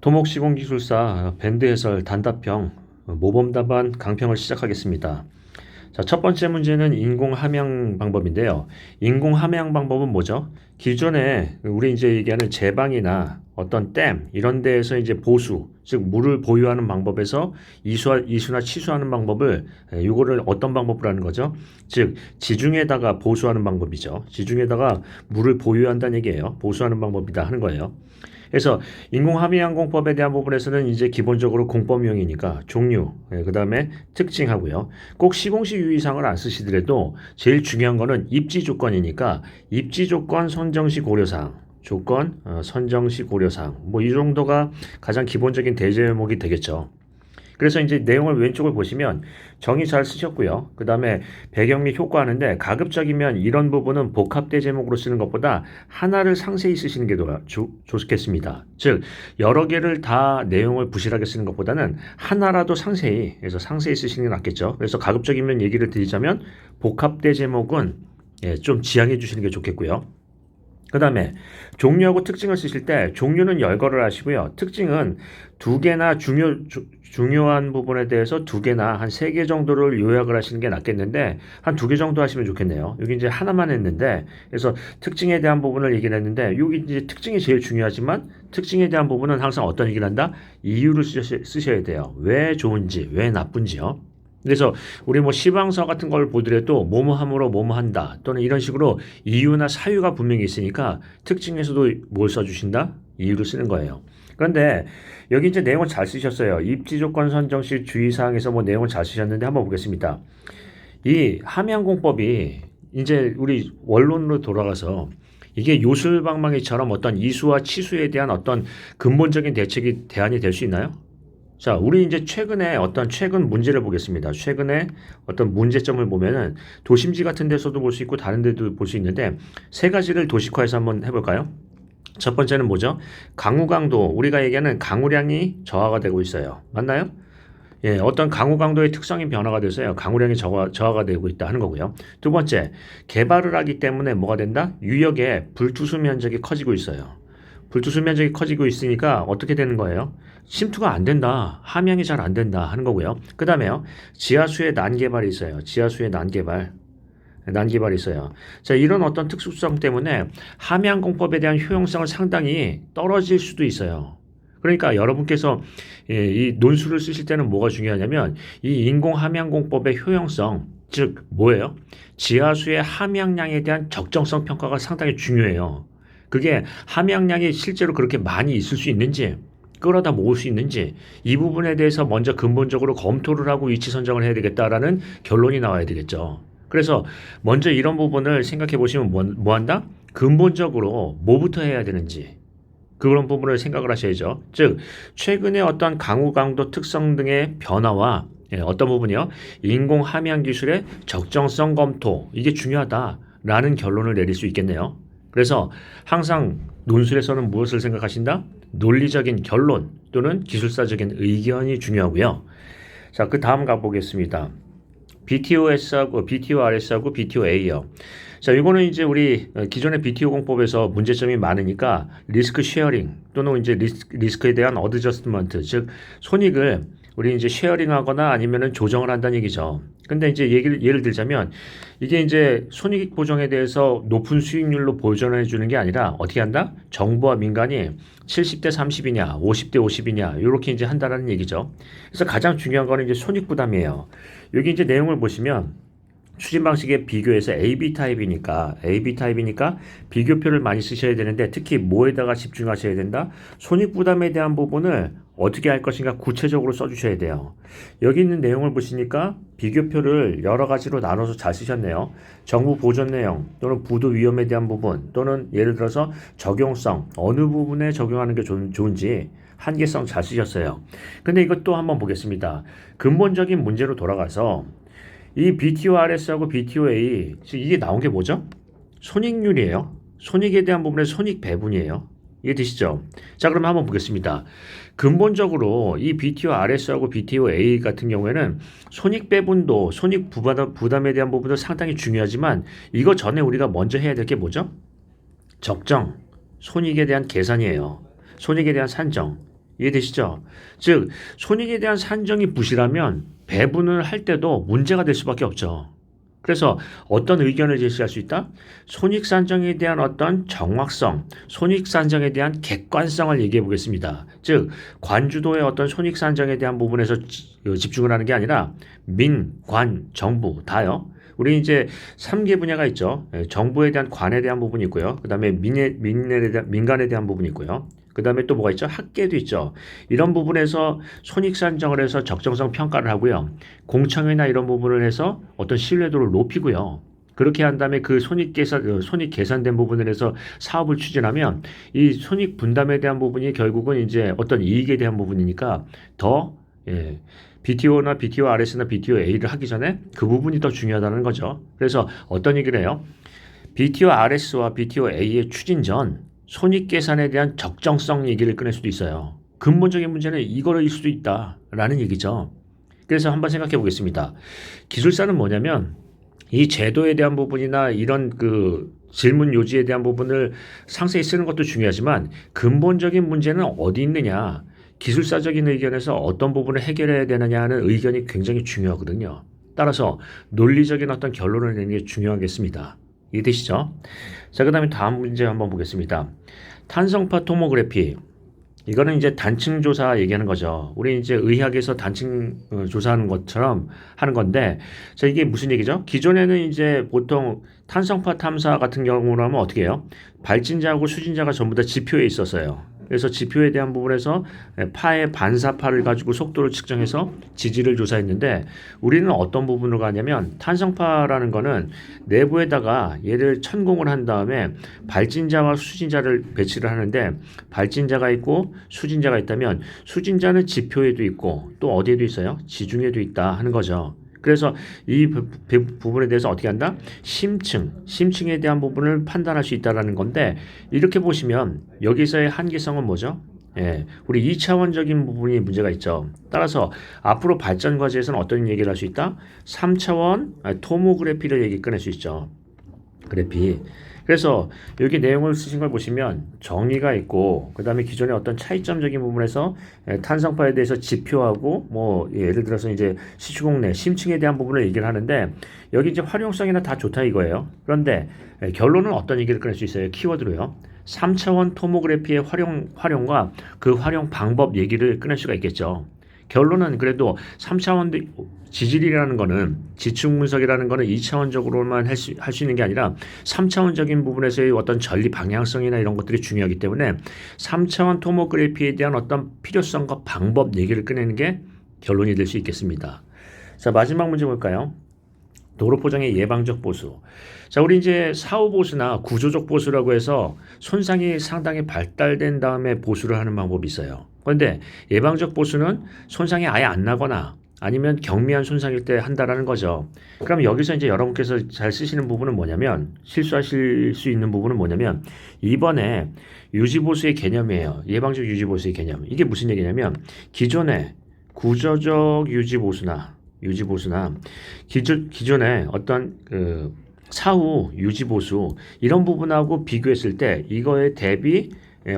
토목시공기술사 밴드 해설 단답형 모범답안 강평을 시작하겠습니다. 자, 첫 번째 문제는 인공 함양 방법인데요. 인공 함양 방법은 뭐죠? 기존에 우리 이제 얘기하는 제방이나 어떤 댐 이런 데에서 이제 보수, 즉 물을 보유하는 방법에서 이수나 치수하는 방법을 이거를 어떤 방법으로 하는 거죠? 즉 지중해다가 보수하는 방법이죠. 지중해다가 물을 보유한다는 얘기예요. 보수하는 방법이다 하는 거예요. 그래서 인공함유항공법에 대한 부분에서는 이제 기본적으로 공법명이니까 종류, 그 다음에 특징하고요. 꼭 시공식 유의사항을 안 쓰시더라도 제일 중요한 거는 입지 조건이니까 입지 조건 선정시 고려사항, 선정시 고려사항, 뭐 이 정도가 가장 기본적인 대제 제목이 되겠죠. 그래서 이제 내용을 왼쪽을 보시면 정의 잘 쓰셨고요. 그 다음에 배경 및 효과하는데 가급적이면 이런 부분은 복합대 제목으로 쓰는 것보다 하나를 상세히 쓰시는 게 좋겠습니다. 즉 여러 개를 다 내용을 부실하게 쓰는 것보다는 하나라도 상세히 쓰시는 게 낫겠죠. 그래서 가급적이면 얘기를 드리자면 복합대 제목은 좀 지양해 주시는 게 좋겠고요. 그 다음에 종류하고 특징을 쓰실 때 종류는 열거를 하시고요. 특징은 두 개나 중요한 부분에 대해서 두 개나 한 세 개 정도를 요약을 하시는 게 낫겠는데 한 두 개 정도 하시면 좋겠네요. 여기 이제 하나만 했는데 그래서 특징에 대한 부분을 얘기를 했는데 여기 이제 특징이 제일 중요하지만 특징에 대한 부분은 항상 어떤 얘기를 한다? 이유를 쓰셔야 돼요. 왜 좋은지, 왜 나쁜지요. 그래서 우리 뭐 시방서 같은 걸 보더라도 뭐뭐함으로 뭐뭐한다 또는 이런 식으로 이유나 사유가 분명히 있으니까 특징에서도 뭘 써주신다? 이유를 쓰는 거예요. 그런데 여기 이제 내용을 잘 쓰셨어요. 입지 조건 선정 시 주의사항에서 뭐 내용을 잘 쓰셨는데 한번 보겠습니다. 이 함양공법이 이제 우리 원론으로 돌아가서 이게 요술방망이처럼 어떤 이수와 치수에 대한 어떤 근본적인 대안이 될 수 있나요? 자, 우리 이제 최근 문제를 보겠습니다. 최근에 어떤 문제점을 보면은 도심지 같은 데서도 볼 수 있고 다른 데도 볼 수 있는데 세 가지를 도식화해서 한번 해볼까요? 첫 번째는 뭐죠? 강우 강도, 우리가 얘기하는 강우량이 저하가 되고 있어요. 맞나요? 예, 어떤 강우 강도의 특성이 변화가 돼서요. 강우량이 저하가 되고 있다 하는 거고요. 두 번째, 개발을 하기 때문에 뭐가 된다? 유역의 불투수 면적이 커지고 있어요. 불투수 면적이 커지고 있으니까 어떻게 되는 거예요? 침투가 안 된다. 함양이 잘 안 된다 하는 거고요. 그 다음에요. 지하수의 난개발이 있어요. 지하수의 난개발이 있어요. 자, 이런 어떤 특수성 때문에 함양공법에 대한 효용성을 상당히 떨어질 수도 있어요. 그러니까 여러분께서 이 논술을 쓰실 때는 뭐가 중요하냐면 이 인공함양공법의 효용성, 즉 뭐예요? 지하수의 함양량에 대한 적정성 평가가 상당히 중요해요. 그게 함양량이 실제로 그렇게 많이 있을 수 있는지 끌어다 모을 수 있는지 이 부분에 대해서 먼저 근본적으로 검토를 하고 위치 선정을 해야 되겠다라는 결론이 나와야 되겠죠. 그래서 먼저 이런 부분을 생각해 보시면 뭐 한다? 근본적으로 뭐부터 해야 되는지 그런 부분을 생각을 하셔야죠. 즉 최근에 어떤 강우 강도 특성 등의 변화와 어떤 부분이요? 인공 함양 기술의 적정성 검토 이게 중요하다라는 결론을 내릴 수 있겠네요. 그래서 항상 논술에서는 무엇을 생각하신다? 논리적인 결론 또는 기술사적인 의견이 중요하고요. 자, 그 다음 가보겠습니다. BTOS하고 BTORS하고 BTOA요. 자, 이거는 이제 우리 기존의 BTO 공법에서 문제점이 많으니까 리스크 쉐어링 또는 이제 리스크에 대한 어드저스트먼트, 즉 손익을 우리 이제 쉐어링하거나 아니면은 조정을 한다는 얘기죠. 근데 이제 예를 들자면 이게 이제 손익 보정에 대해서 높은 수익률로 보전해 주는 게 아니라 어떻게 한다? 정부와 민간이 70대 30이냐, 50대 50이냐 이렇게 이제 한다라는 얘기죠. 그래서 가장 중요한 거는 이제 손익 부담이에요. 여기 이제 내용을 보시면 추진 방식에 비교해서 AB 타입이니까 비교표를 많이 쓰셔야 되는데 특히 뭐에다가 집중하셔야 된다? 손익 부담에 대한 부분을 어떻게 할 것인가 구체적으로 써주셔야 돼요. 여기 있는 내용을 보시니까 비교표를 여러 가지로 나눠서 잘 쓰셨네요. 정부 보전 내용 또는 부도 위험에 대한 부분 또는 예를 들어서 적용성 어느 부분에 적용하는 게 좋은지 한계성 잘 쓰셨어요. 근데 이것도 한번 보겠습니다. 근본적인 문제로 돌아가서 이 BTORS하고 BTOA 이게 나온 게 뭐죠? 손익률이에요. 손익에 대한 부분의 손익 배분이에요. 이해되시죠? 자, 그럼 한번 보겠습니다. 근본적으로 이 BTORS하고 BTOA 같은 경우에는 손익 배분도 손익 부담에 대한 부분도 상당히 중요하지만 이거 전에 우리가 먼저 해야 될 게 뭐죠? 적정, 손익에 대한 계산이에요. 손익에 대한 산정. 이해되시죠? 즉, 손익에 대한 산정이 부실하면 배분을 할 때도 문제가 될 수밖에 없죠. 그래서 어떤 의견을 제시할 수 있다? 손익 산정에 대한 어떤 정확성, 손익 산정에 대한 객관성을 얘기해 보겠습니다. 즉, 관주도의 어떤 손익 산정에 대한 부분에서 집중을 하는 게 아니라 민, 관, 정부 다요. 우리 이제 3개 분야가 있죠. 정부에 대한 관에 대한 부분이 있고요. 그다음에 민간에 대한 부분이 있고요. 그다음에 또 뭐가 있죠? 학계도 있죠. 이런 부분에서 손익 산정을 해서 적정성 평가를 하고요. 공청회나 이런 부분을 해서 어떤 신뢰도를 높이고요. 그렇게 한 다음에 그 손익 계산된 부분을 해서 사업을 추진하면 이 손익 분담에 대한 부분이 결국은 이제 어떤 이익에 대한 부분이니까 더 BTO나 BTO RS나 BTO A를 하기 전에 그 부분이 더 중요하다는 거죠. 그래서 어떤 얘기를 해요? BTO RS와 BTO A의 추진 전 손익 계산에 대한 적정성 얘기를 꺼낼 수도 있어요. 근본적인 문제는 이거일 수도 있다라는 얘기죠. 그래서 한번 생각해 보겠습니다. 기술사는 뭐냐면 이 제도에 대한 부분이나 이런 그 질문 요지에 대한 부분을 상세히 쓰는 것도 중요하지만 근본적인 문제는 어디 있느냐, 기술사적인 의견에서 어떤 부분을 해결해야 되느냐 하는 의견이 굉장히 중요하거든요. 따라서 논리적인 어떤 결론을 내는 게 중요하겠습니다. 이해되시죠? 자, 그 다음에 다음 문제 한번 보겠습니다. 탄성파 토모그래피. 이거는 이제 단층 조사 얘기하는 거죠. 우리 이제 의학에서 단층 조사하는 것처럼 하는 건데, 자, 이게 무슨 얘기죠? 기존에는 이제 보통 탄성파 탐사 같은 경우로 하면 어떻게 해요? 발진자하고 수진자가 전부 다 지표에 있었어요. 그래서 지표에 대한 부분에서 파의 반사파를 가지고 속도를 측정해서 지지를 조사했는데 우리는 어떤 부분으로 가냐면 탄성파라는 거는 내부에다가 얘를 천공을 한 다음에 발진자와 수진자를 배치를 하는데 발진자가 있고 수진자가 있다면 수진자는 지표에도 있고 또 어디에도 있어요? 지중에도 있다 하는 거죠. 그래서 이 부분에 대해서 어떻게 한다? 심층에 대한 부분을 판단할 수 있다라는 건데 이렇게 보시면 여기서의 한계성은 뭐죠? 우리 2차원적인 부분이 문제가 있죠. 따라서 앞으로 발전 과제에서는 어떤 얘기를 할 수 있다? 3차원 토모그래피를 얘기 꺼낼 수 있죠. 그래피. 그래서 여기 내용을 쓰신 걸 보시면 정의가 있고 그다음에 기존의 어떤 차이점적인 부분에서 탄성파에 대해서 지표하고 뭐 예를 들어서 이제 시추공내 심층에 대한 부분을 얘기를 하는데 여기 이제 활용성이나 다 좋다 이거예요. 그런데 결론은 어떤 얘기를 꺼낼 수 있어요? 키워드로요. 3차원 토모그래피의 활용과 그 활용 방법 얘기를 꺼낼 수가 있겠죠. 결론은 그래도 3차원 지질이라는 거는 지층 분석이라는 거는 2차원적으로만 할 수 있는 게 아니라 3차원적인 부분에서의 어떤 전리 방향성이나 이런 것들이 중요하기 때문에 3차원 토모그래피에 대한 어떤 필요성과 방법 얘기를 꺼내는 게 결론이 될 수 있겠습니다. 자, 마지막 문제 볼까요? 도로 포장의 예방적 보수. 자, 우리 이제 사후 보수나 구조적 보수라고 해서 손상이 상당히 발달된 다음에 보수를 하는 방법이 있어요. 그런데 예방적 보수는 손상이 아예 안 나거나 아니면 경미한 손상일 때 한다라는 거죠. 그럼 여기서 이제 여러분께서 잘 쓰시는 부분은 뭐냐면 실수하실 수 있는 부분은 뭐냐면 이번에 유지보수의 개념이에요. 예방적 유지보수의 개념. 이게 무슨 얘기냐면 기존에 구조적 유지보수나 기존에 어떤 사후 유지보수 이런 부분하고 비교했을 때 이거에 대비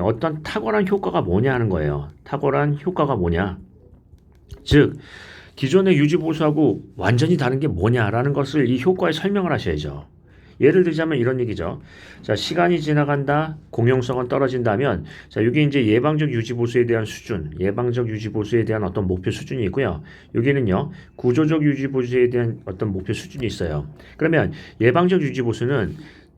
어떤 탁월한 효과가 뭐냐 하는 거예요. 탁월한 효과가 뭐냐. 즉 기존의 유지보수하고 완전히 다른 게 뭐냐라는 것을 이 효과에 설명을 하셔야죠. 예를 들자면 이런 얘기죠. 자, 시간이 지나간다, 공용성은 떨어진다면, 자, 이게 이제 예방적 유지보수에 대한 수준, 예방적 유지보수에 대한 어떤 목표 수준이 있고요. 여기는요, 구조적 유지보수에 대한 어떤 목표 수준이 있어요. 그러면 예방적 유지보수는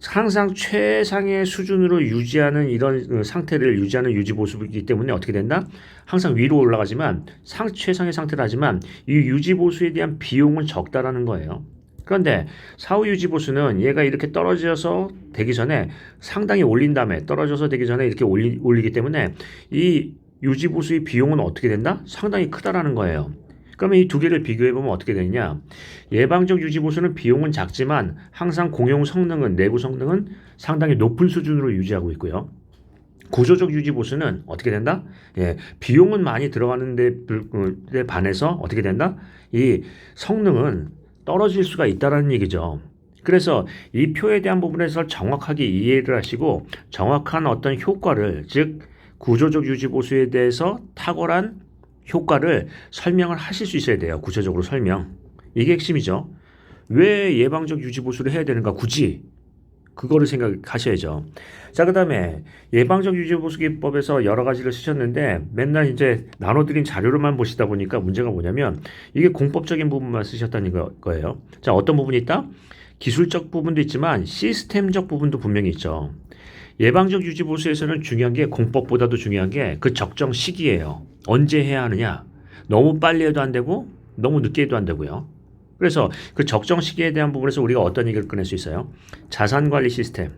항상 최상의 수준으로 유지하는 이런 상태를 유지하는 유지보수이기 때문에 어떻게 된다? 항상 위로 올라가지만 최상의 상태를 하지만 이 유지보수에 대한 비용은 적다라는 거예요. 그런데 사후 유지보수는 얘가 이렇게 떨어져서 되기 전에 상당히 올린 다음에 떨어져서 되기 전에 이렇게 올리기 때문에 이 유지보수의 비용은 어떻게 된다? 상당히 크다라는 거예요. 그러면 이 두 개를 비교해보면 어떻게 되느냐? 예방적 유지보수는 비용은 작지만 항상 공용 성능은, 내부 성능은 상당히 높은 수준으로 유지하고 있고요. 구조적 유지보수는 어떻게 된다? 비용은 많이 들어가는데 반해서 어떻게 된다? 이 성능은 떨어질 수가 있다는 얘기죠. 그래서 이 표에 대한 부분에서 정확하게 이해를 하시고 정확한 어떤 효과를 즉 구조적 유지 보수에 대해서 탁월한 효과를 설명을 하실 수 있어야 돼요. 구체적으로 설명. 이게 핵심이죠. 왜 예방적 유지 보수를 해야 되는가 굳이 그거를 생각하셔야죠. 자, 그다음에 예방적 유지 보수 기법에서 여러 가지를 쓰셨는데 맨날 이제 나눠드린 자료로만 보시다 보니까 문제가 뭐냐면 이게 공법적인 부분만 쓰셨다는 거예요. 자, 어떤 부분이 있다? 기술적 부분도 있지만 시스템적 부분도 분명히 있죠. 예방적 유지 보수에서는 중요한 게 공법보다도 중요한 게 그 적정 시기예요. 언제 해야 하느냐? 너무 빨리 해도 안 되고 너무 늦게 해도 안 되고요. 그래서 그 적정 시기에 대한 부분에서 우리가 어떤 얘기를 꺼낼 수 있어요? 자산 관리 시스템.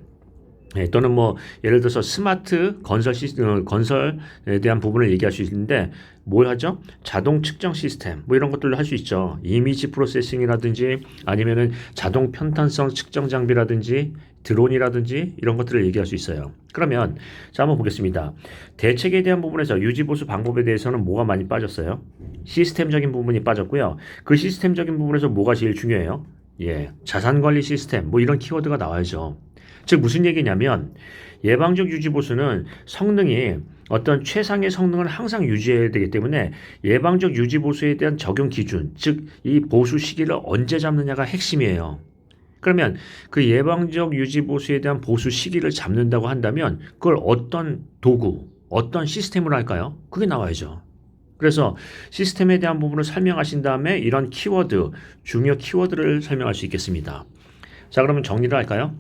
또는 뭐 예를 들어서 스마트 건설 건설에 대한 부분을 얘기할 수 있는데 뭘 하죠? 자동 측정 시스템 뭐 이런 것들로 할 수 있죠. 이미지 프로세싱이라든지 아니면은 자동 편탄성 측정 장비라든지 드론이라든지 이런 것들을 얘기할 수 있어요. 그러면 자 한번 보겠습니다. 대책에 대한 부분에서 유지보수 방법에 대해서는 뭐가 많이 빠졌어요? 시스템적인 부분이 빠졌고요. 그 시스템적인 부분에서 뭐가 제일 중요해요? 자산관리 시스템 뭐 이런 키워드가 나와야죠. 즉 무슨 얘기냐면 예방적 유지 보수는 성능이 어떤 최상의 성능을 항상 유지해야 되기 때문에 예방적 유지 보수에 대한 적용 기준, 즉 이 보수 시기를 언제 잡느냐가 핵심이에요. 그러면 그 예방적 유지 보수에 대한 보수 시기를 잡는다고 한다면 그걸 어떤 도구, 어떤 시스템으로 할까요? 그게 나와야죠. 그래서 시스템에 대한 부분을 설명하신 다음에 이런 키워드, 중요 키워드를 설명할 수 있겠습니다. 자, 그러면 정리를 할까요?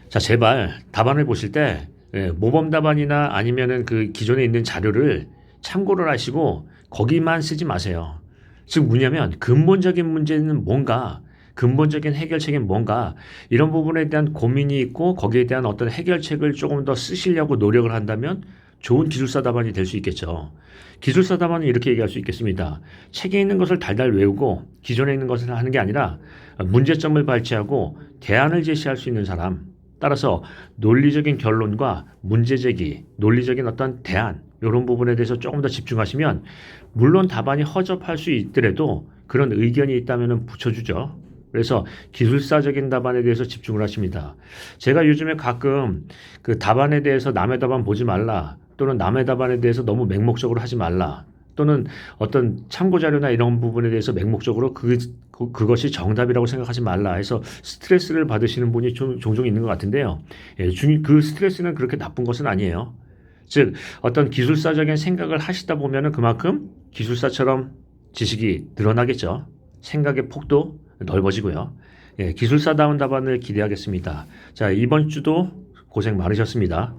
자, 제발 답안을 보실 때 모범 답안이나 아니면은 그 기존에 있는 자료를 참고를 하시고 거기만 쓰지 마세요. 즉 뭐냐면 근본적인 문제는 뭔가, 근본적인 해결책이 뭔가 이런 부분에 대한 고민이 있고 거기에 대한 어떤 해결책을 조금 더 쓰시려고 노력을 한다면 좋은 기술사 답안이 될 수 있겠죠. 기술사 답안은 이렇게 얘기할 수 있겠습니다. 책에 있는 것을 달달 외우고 기존에 있는 것을 하는 게 아니라 문제점을 발췌하고 대안을 제시할 수 있는 사람, 따라서 논리적인 결론과 문제제기, 논리적인 어떤 대안 이런 부분에 대해서 조금 더 집중하시면 물론 답안이 허접할 수 있더라도 그런 의견이 있다면 붙여주죠. 그래서 기술사적인 답안에 대해서 집중을 하십니다. 제가 요즘에 가끔 그 답안에 대해서 남의 답안 보지 말라 또는 남의 답안에 대해서 너무 맹목적으로 하지 말라 또는 어떤 참고자료나 이런 부분에 대해서 맹목적으로 그것이 정답이라고 생각하지 말라 해서 스트레스를 받으시는 분이 종종 있는 것 같은데요. 그 스트레스는 그렇게 나쁜 것은 아니에요. 즉 어떤 기술사적인 생각을 하시다 보면은 그만큼 기술사처럼 지식이 늘어나겠죠. 생각의 폭도 넓어지고요. 기술사다운 답안을 기대하겠습니다. 자, 이번 주도 고생 많으셨습니다.